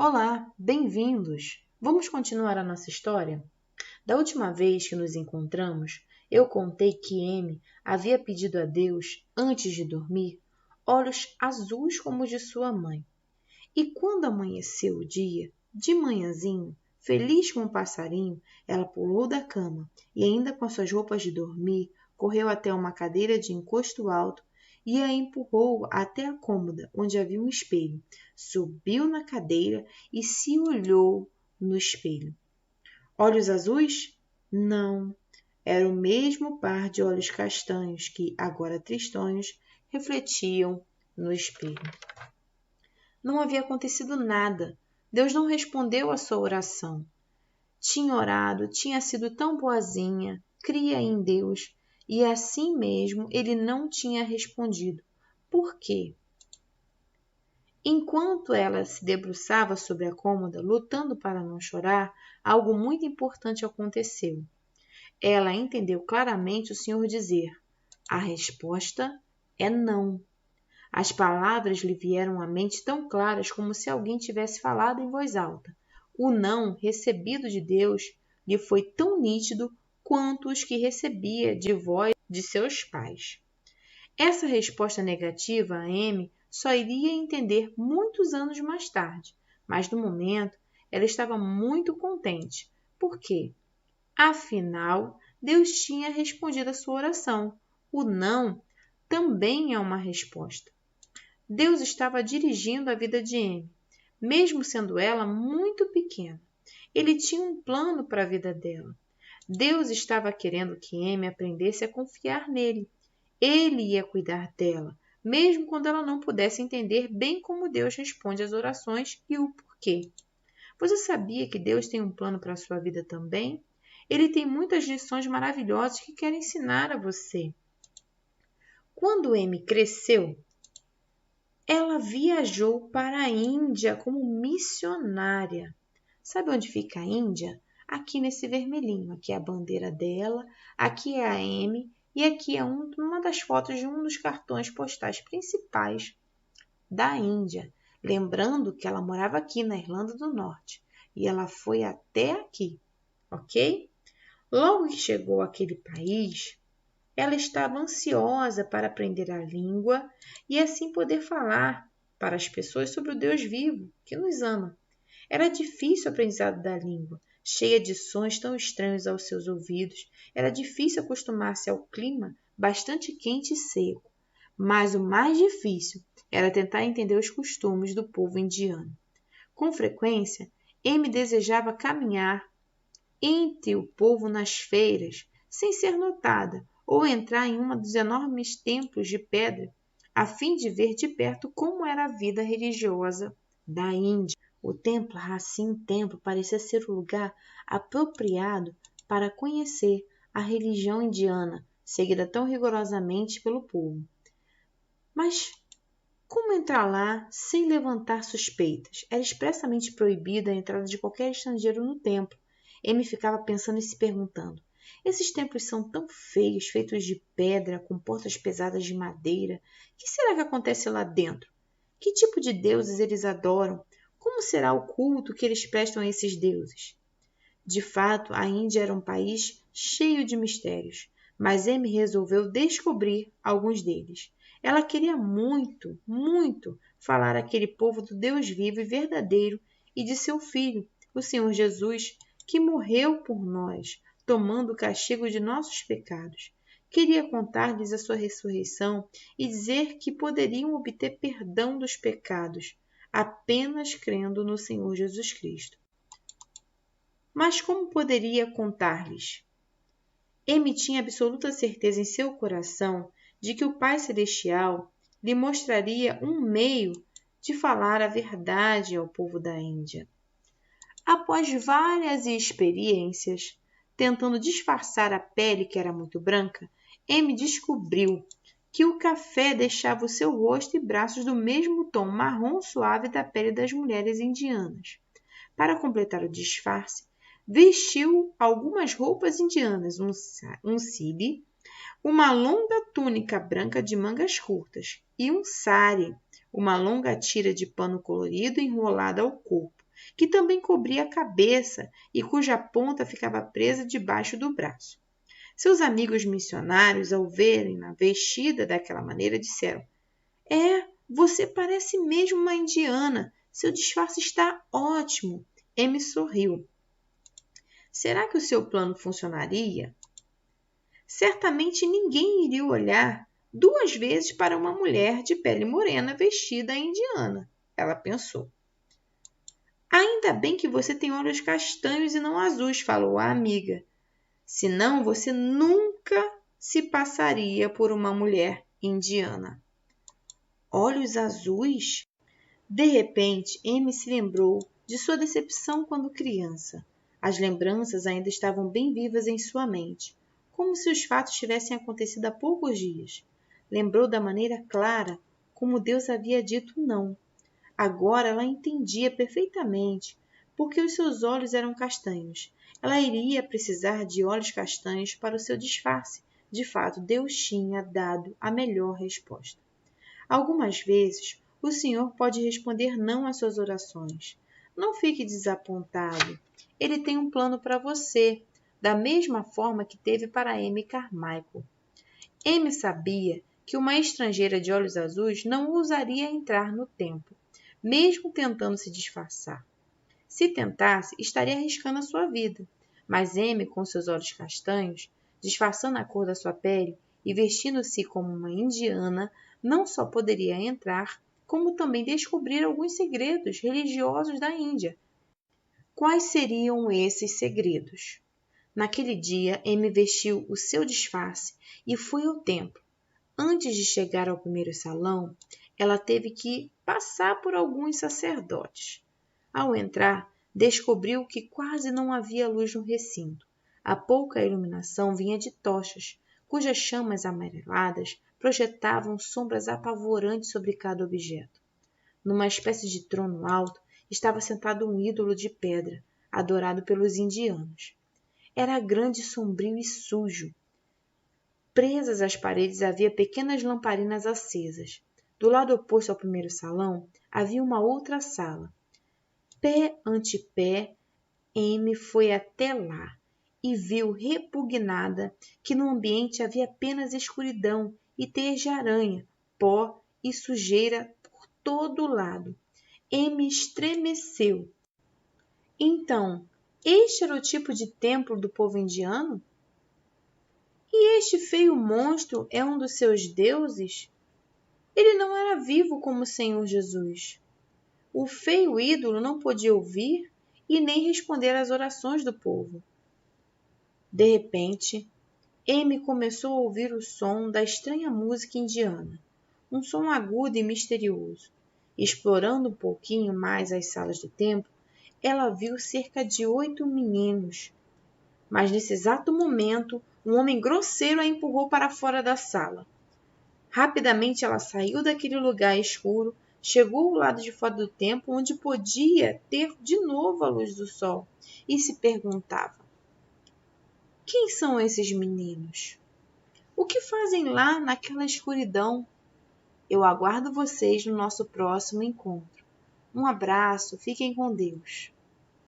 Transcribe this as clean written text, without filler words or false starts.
Olá, bem-vindos! Vamos continuar a nossa história? Da última vez que nos encontramos, eu contei que Amy havia pedido a Deus, antes de dormir, olhos azuis como os de sua mãe. E quando amanheceu o dia, de manhãzinho, feliz como um passarinho, ela pulou da cama e, ainda com suas roupas de dormir, correu até uma cadeira de encosto alto e a empurrou até a cômoda, onde havia um espelho. Subiu na cadeira e se olhou no espelho. Olhos azuis? Não. Era o mesmo par de olhos castanhos que, agora tristonhos, refletiam no espelho. Não havia acontecido nada. Deus não respondeu à sua oração. Tinha orado, tinha sido tão boazinha, cria em Deus, e assim mesmo ele não tinha respondido. Por quê? Enquanto ela se debruçava sobre a cômoda, lutando para não chorar, algo muito importante aconteceu. Ela entendeu claramente o Senhor dizer: a resposta é não. As palavras lhe vieram à mente tão claras como se alguém tivesse falado em voz alta. O não recebido de Deus lhe foi tão nítido quanto os que recebia de voz de seus pais. Essa resposta negativa a Amy só iria entender muitos anos mais tarde, mas no momento ela estava muito contente. Por quê? Afinal, Deus tinha respondido a sua oração. O não também é uma resposta. Deus estava dirigindo a vida de Amy, mesmo sendo ela muito pequena. Ele tinha um plano para a vida dela. Deus estava querendo que Amy aprendesse a confiar nele. Ele ia cuidar dela, mesmo quando ela não pudesse entender bem como Deus responde às orações e o porquê. Você sabia que Deus tem um plano para a sua vida também? Ele tem muitas lições maravilhosas que quer ensinar a você. Quando Amy cresceu, ela viajou para a Índia como missionária. Sabe onde fica a Índia? Aqui nesse vermelhinho. Aqui é a bandeira dela, aqui é a Amy e aqui é uma das fotos de um dos cartões postais principais da Índia. Lembrando que ela morava aqui na Irlanda do Norte e ela foi até aqui, ok? Logo que chegou àquele país, ela estava ansiosa para aprender a língua e assim poder falar para as pessoas sobre o Deus vivo que nos ama. Era difícil o aprendizado da língua, cheia de sons tão estranhos aos seus ouvidos. Era difícil acostumar-se ao clima bastante quente e seco. Mas o mais difícil era tentar entender os costumes do povo indiano. Com frequência, Amy desejava caminhar entre o povo nas feiras, sem ser notada, ou entrar em um dos enormes templos de pedra, a fim de ver de perto como era a vida religiosa da Índia. O templo Racine Templo parecia ser o lugar apropriado para conhecer a religião indiana, seguida tão rigorosamente pelo povo. Mas como entrar lá sem levantar suspeitas? Era expressamente proibida a entrada de qualquer estrangeiro no templo. Amy ficava pensando e se perguntando: esses templos são tão feios, feitos de pedra, com portas pesadas de madeira. O que será que acontece lá dentro? Que tipo de deuses eles adoram? Como será o culto que eles prestam a esses deuses? De fato, a Índia era um país cheio de mistérios, mas Amy resolveu descobrir alguns deles. Ela queria muito, muito falar àquele povo do Deus vivo e verdadeiro e de seu Filho, o Senhor Jesus, que morreu por nós, tomando o castigo de nossos pecados. Queria contar-lhes a sua ressurreição e dizer que poderiam obter perdão dos pecados apenas crendo no Senhor Jesus Cristo. Mas como poderia contar-lhes? Amy tinha absoluta certeza em seu coração de que o Pai Celestial lhe mostraria um meio de falar a verdade ao povo da Índia. Após várias experiências, tentando disfarçar a pele que era muito branca, Amy descobriu que o café deixava o seu rosto e braços do mesmo tom marrom suave da pele das mulheres indianas. Para completar o disfarce, vestiu algumas roupas indianas, um sari, uma longa túnica branca de mangas curtas e um sari, uma longa tira de pano colorido enrolada ao corpo. que também cobria a cabeça e cuja ponta ficava presa debaixo do braço. Seus amigos missionários, ao verem-na vestida daquela maneira, disseram: você parece mesmo uma indiana. Seu disfarce está ótimo. Amy sorriu. Será que o seu plano funcionaria? Certamente ninguém iria olhar 2 vezes para uma mulher de pele morena vestida indiana, ela pensou. Ainda bem que você tem olhos castanhos e não azuis, falou a amiga. Senão você nunca se passaria por uma mulher indiana. Olhos azuis? De repente, Amy se lembrou de sua decepção quando criança. As lembranças ainda estavam bem vivas em sua mente, como se os fatos tivessem acontecido há poucos dias. Lembrou da maneira clara como Deus havia dito não. Agora ela entendia perfeitamente porque os seus olhos eram castanhos. Ela iria precisar de olhos castanhos para o seu disfarce. De fato, Deus tinha dado a melhor resposta. Algumas vezes, o Senhor pode responder não às suas orações. Não fique desapontado. Ele tem um plano para você, da mesma forma que teve para Amy Carmichael. Amy sabia que uma estrangeira de olhos azuis não ousaria entrar no templo, mesmo tentando se disfarçar. Se tentasse, estaria arriscando a sua vida. Mas Amy, com seus olhos castanhos, disfarçando a cor da sua pele e vestindo-se como uma indiana, não só poderia entrar, como também descobrir alguns segredos religiosos da Índia. Quais seriam esses segredos? Naquele dia, Amy vestiu o seu disfarce e foi ao templo. Antes de chegar ao primeiro salão, ela teve que passar por alguns sacerdotes. Ao entrar, descobriu que quase não havia luz no recinto. A pouca iluminação vinha de tochas, cujas chamas amareladas projetavam sombras apavorantes sobre cada objeto. Numa espécie de trono alto, estava sentado um ídolo de pedra, adorado pelos indianos. Era grande, sombrio e sujo. Presas às paredes havia pequenas lamparinas acesas. Do lado oposto ao primeiro salão, havia uma outra sala. Pé ante pé, Amy foi até lá e viu repugnada que no ambiente havia apenas escuridão e teias de aranha, pó e sujeira por todo o lado. Amy estremeceu. Então, este era o tipo de templo do povo indiano? E este feio monstro é um dos seus deuses? Ele não era vivo como o Senhor Jesus. O feio ídolo não podia ouvir e nem responder às orações do povo. De repente, Amy começou a ouvir o som da estranha música indiana, um som agudo e misterioso. Explorando um pouquinho mais as salas do templo, ela viu cerca de 8 meninos. Mas nesse exato momento, um homem grosseiro a empurrou para fora da sala. Rapidamente ela saiu daquele lugar escuro, chegou ao lado de fora do templo, onde podia ter de novo a luz do sol, e se perguntava: quem são esses meninos? O que fazem lá naquela escuridão? Eu aguardo vocês no nosso próximo encontro. Um abraço, fiquem com Deus.